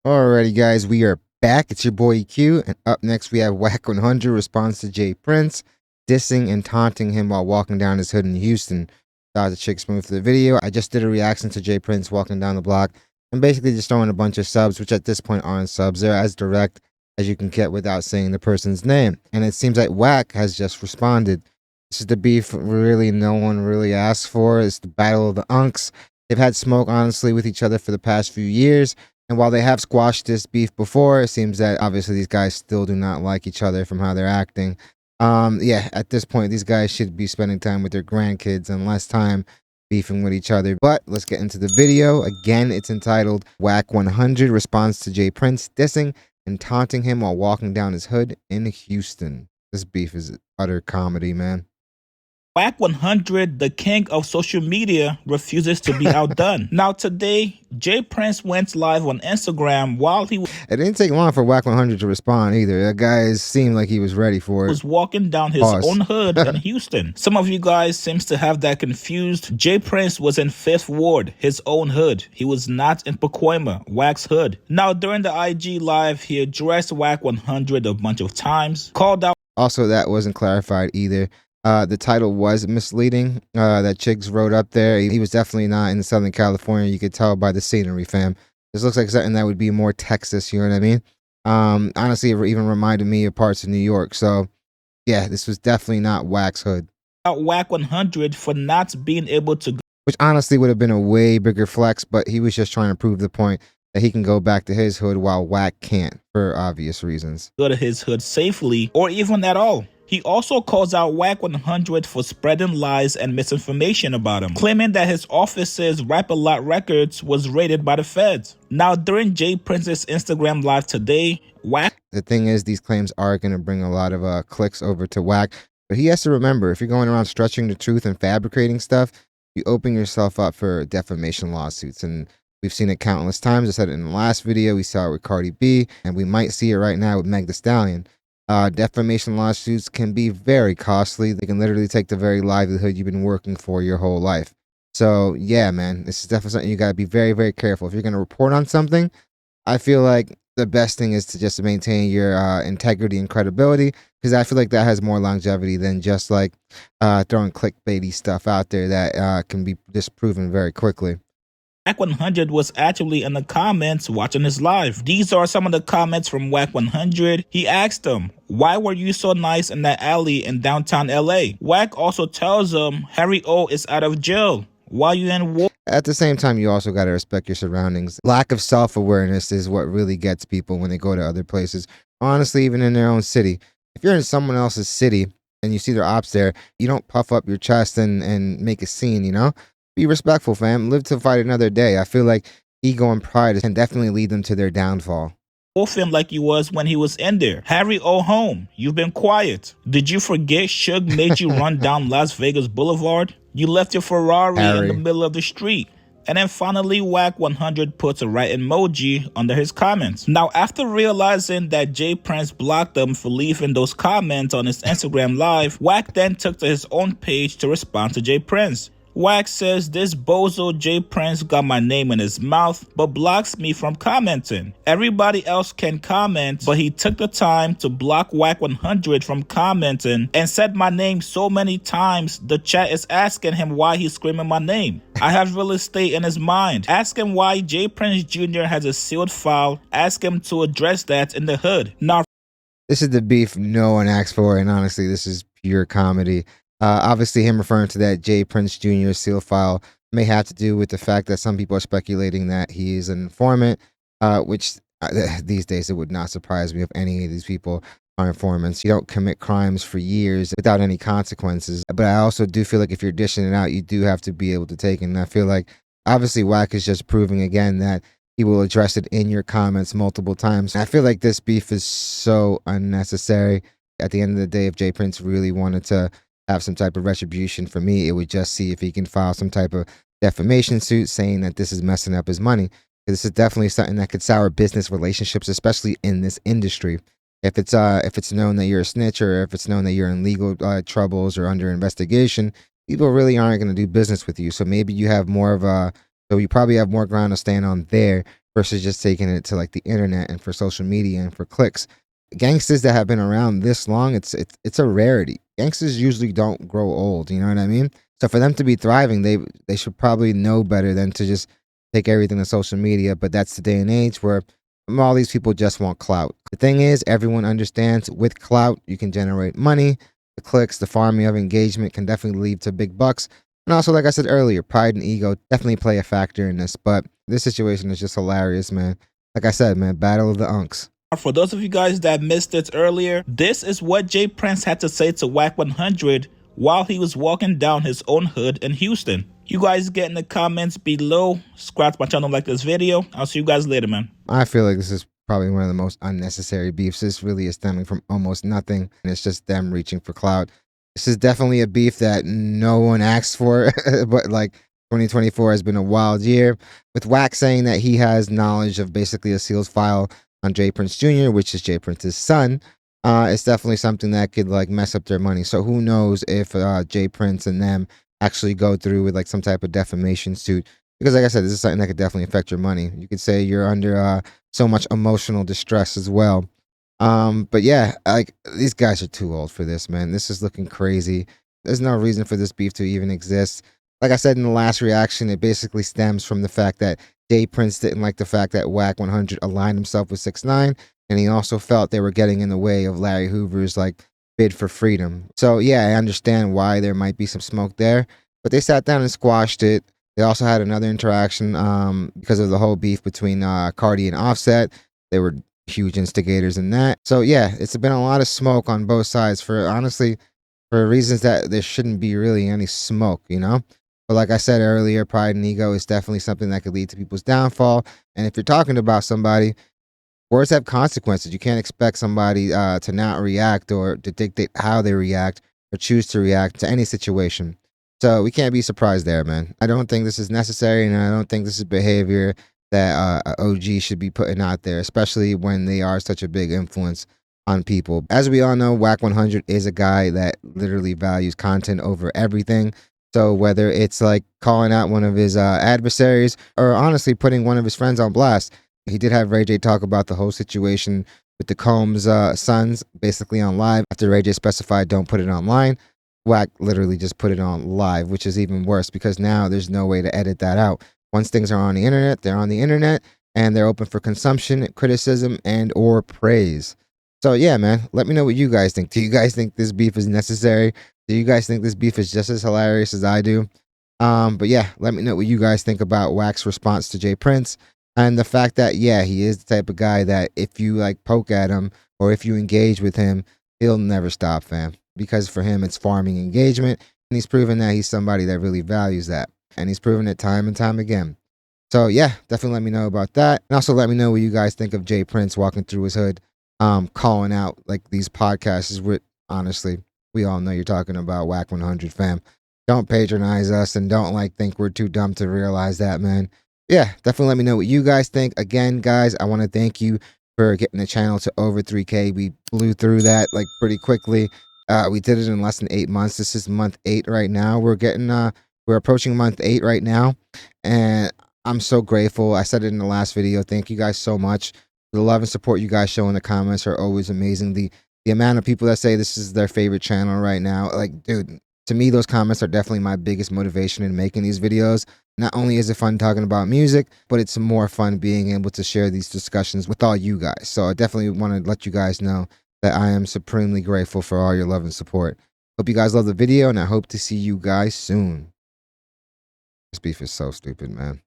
Alrighty, guys, we are back. It's your boy EQ, and up next we have Wack 100 responds to Jay Prince, dissing and taunting him while walking down his hood in Houston. Shout out to Chick Smooth for the video. I just did a reaction to Jay Prince walking down the block and basically just throwing a bunch of subs, which at this point aren't subs. They're as direct as you can get without saying the person's name. And it seems like Wack has just responded. This is the beef really no one really asked for. It's the battle of the unks. They've had smoke, honestly, with each other for the past few years. And while they have squashed this beef before, it seems that obviously these guys still do not like each other from how they're acting. Yeah, at this point, these guys should be spending time with their grandkids and less time beefing with each other. But let's get into the video. Again, it's entitled Wack 100 responds to Jay Prince dissing and taunting him while walking down his hood in Houston. This beef is utter comedy, man. Wack 100, the king of social media, refuses to be outdone. Now today, Jay Prince went live on Instagram while he It didn't take long for Wack 100 to respond either. That guy seemed like he was ready for it. was walking down his own hood in Houston. Some of you guys seems to have that confused. Jay Prince was in 5th Ward, his own hood. He was not in Pacoima, Wack's hood. Now during the IG live, he addressed Wack 100 a bunch of times, called out. Also, that wasn't clarified either. The title was misleading that Chiggs wrote up there. He was definitely not in Southern California. You could tell by the scenery, fam. This looks like something that would be more Texas, you know what I mean? Honestly, it even reminded me of parts of New York. So, yeah, this was definitely not Wack's hood. Wack 100 for not being able to, which honestly would have been a way bigger flex, but he was just trying to prove the point that he can go back to his hood while Wack can't, for obvious reasons. Go to his hood safely, or even at all. He also calls out Wack 100 for spreading lies and misinformation about him, claiming that his office's Rap-A-Lot Records was raided by the feds. Now, during Jay Prince's Instagram live today, Wack... The thing is, these claims are going to bring a lot of clicks over to Wack, but he has to remember, if you're going around stretching the truth and fabricating stuff, you open yourself up for defamation lawsuits, and we've seen it countless times. I said it in the last video, we saw it with Cardi B, and we might see it right now with Meg Thee Stallion. Defamation lawsuits can be very costly. They can literally take the very livelihood you've been working for your whole life. So yeah, man, this is definitely something you got to be very, very careful. If you're going to report on something, I feel like the best thing is to just maintain your integrity and credibility, because I feel like that has more longevity than just like throwing clickbaity stuff out there that can be disproven very quickly. Wack 100 was actually in the comments watching his live. These are some of the comments from Wack 100. He asked him, "Why were you so nice in that alley in downtown LA?" Wack also tells him Harry O is out of jail. Why you in war? At the same time, you also got to respect your surroundings. Lack of self-awareness is what really gets people when they go to other places. Honestly, even in their own city. If you're in someone else's city and you see their ops there, you don't puff up your chest and make a scene, you know? Be respectful, fam. Live to fight another day. I feel like ego and pride can definitely lead them to their downfall. Wolf him like he was when he was in there. Harry O home, you've been quiet. Did you forget Suge made you run down Las Vegas Boulevard? You left your Ferrari in the middle of the street. And then finally, Wack 100 puts a right emoji under his comments. Now, after realizing that Jay Prince blocked them for leaving those comments on his Instagram live, Wack then took to his own page to respond to Jay Prince. Wack says this bozo Jay Prince got my name in his mouth but blocks me from commenting. Everybody else can comment, but he took the time to block Wack 100 from commenting and said my name so many times the chat is asking him why he's screaming my name. I have real estate in his mind. Ask him why Jay Prince Jr. has a sealed file. Ask him to address that in the hood. Now, this is the beef no one asked for, and honestly, this is pure comedy. Obviously, him referring to that Jay Prince Jr. seal file may have to do with the fact that some people are speculating that he is an informant, which these days it would not surprise me if any of these people are informants. You don't commit crimes for years without any consequences. But I also do feel like if you're dishing it out, you do have to be able to take it. And I feel like obviously Wack is just proving again that he will address it in your comments multiple times. I feel like this beef is so unnecessary. At the end of the day, if Jay Prince really wanted to have some type of retribution, for me, it would just see if he can file some type of defamation suit saying that this is messing up his money. This is definitely something that could sour business relationships, especially in this industry. If it's known that you're a snitch, or if it's known that you're in legal troubles or under investigation, people really aren't going to do business with you. So maybe you have more of a, so you probably have more ground to stand on there versus just taking it to like the internet and for social media and for clicks. Gangsters that have been around this long, it's a rarity. Gangsters usually don't grow old, you know what I mean? So for them to be thriving, they should probably know better than to just take everything to social media. But that's the day and age where all these people just want clout. The thing is, everyone understands with clout, you can generate money. The clicks, the farming of engagement can definitely lead to big bucks. And also, like I said earlier, pride and ego definitely play a factor in this. But this situation is just hilarious, man. Like I said, man, battle of the unks. For those of you guys that missed it earlier, this is what Jay Prince had to say to Wack 100 while he was walking down his own hood in Houston. You guys get in the comments below. Subscribe to my channel, like this video. I'll see you guys later, man. I feel like this is probably one of the most unnecessary beefs. This really is stemming from almost nothing, and it's just them reaching for clout. This is definitely a beef that no one asked for, but like 2024 has been a wild year, with Wack saying that he has knowledge of basically a sealed file on Jay Prince Jr., which is Jay Prince's son. It's definitely something that could like mess up their money. So who knows if Jay Prince and them actually go through with like some type of defamation suit. Because like I said, this is something that could definitely affect your money. You could say you're under so much emotional distress as well. But yeah, like these guys are too old for this, man. This is looking crazy. There's no reason for this beef to even exist. Like I said in the last reaction, it basically stems from the fact that Jay Prince didn't like the fact that Wack 100 aligned himself with 6ix9ine, and he also felt they were getting in the way of Larry Hoover's like bid for freedom. So yeah, I understand why there might be some smoke there, but they sat down and squashed it. They also had another interaction because of the whole beef between Cardi and Offset. They were huge instigators in that. So yeah, it's been a lot of smoke on both sides for honestly for reasons that there shouldn't be really any smoke, you know? But like I said earlier, pride and ego is definitely something that could lead to people's downfall. And if you're talking about somebody, words have consequences. You can't expect somebody to not react or to dictate how they react or choose to react to any situation. So we can't be surprised there, man. I don't think this is necessary, and I don't think this is behavior that OG should be putting out there, especially when they are such a big influence on people. As we all know, Wack 100 is a guy that literally values content over everything. So whether it's like calling out one of his adversaries or honestly putting one of his friends on blast, he did have Ray J talk about the whole situation with the Combs sons basically on live after Ray J specified don't put it online. Wack literally just put it on live, which is even worse because now there's no way to edit that out. Once things are on the internet, they're on the internet and they're open for consumption, criticism, and or praise. So yeah, man, let me know what you guys think. Do you guys think this beef is necessary? Do you guys think this beef is just as hilarious as I do? But yeah, let me know what you guys think about Wack's response to Jay Prince and the fact that yeah, he is the type of guy that if you like poke at him or if you engage with him, he'll never stop, fam. Because for him, it's farming engagement, and he's proven that he's somebody that really values that, and he's proven it time and time again. So yeah, definitely let me know about that, and also let me know what you guys think of Jay Prince walking through his hood, calling out like these podcasts. With honestly, we all know you're talking about Wack 100, fam. Don't patronize us, and don't like think we're too dumb to realize that, man. Yeah, definitely let me know what you guys think. Again, guys, I want to thank you for getting the channel to over 3K. We blew through that like pretty quickly. We did it in less than 8 months. This is month 8 right now. We're approaching month 8 right now, and I'm so grateful. I said it in the last video. Thank you guys so much. The love and support you guys show in the comments are always amazing. The amount of people that say this is their favorite channel right now, like, dude, to me, those comments are definitely my biggest motivation in making these videos. Not only is it fun talking about music, but it's more fun being able to share these discussions with all you guys. So I definitely want to let you guys know that I am supremely grateful for all your love and support. Hope you guys love the video, and I hope to see you guys soon. This beef is so stupid, man.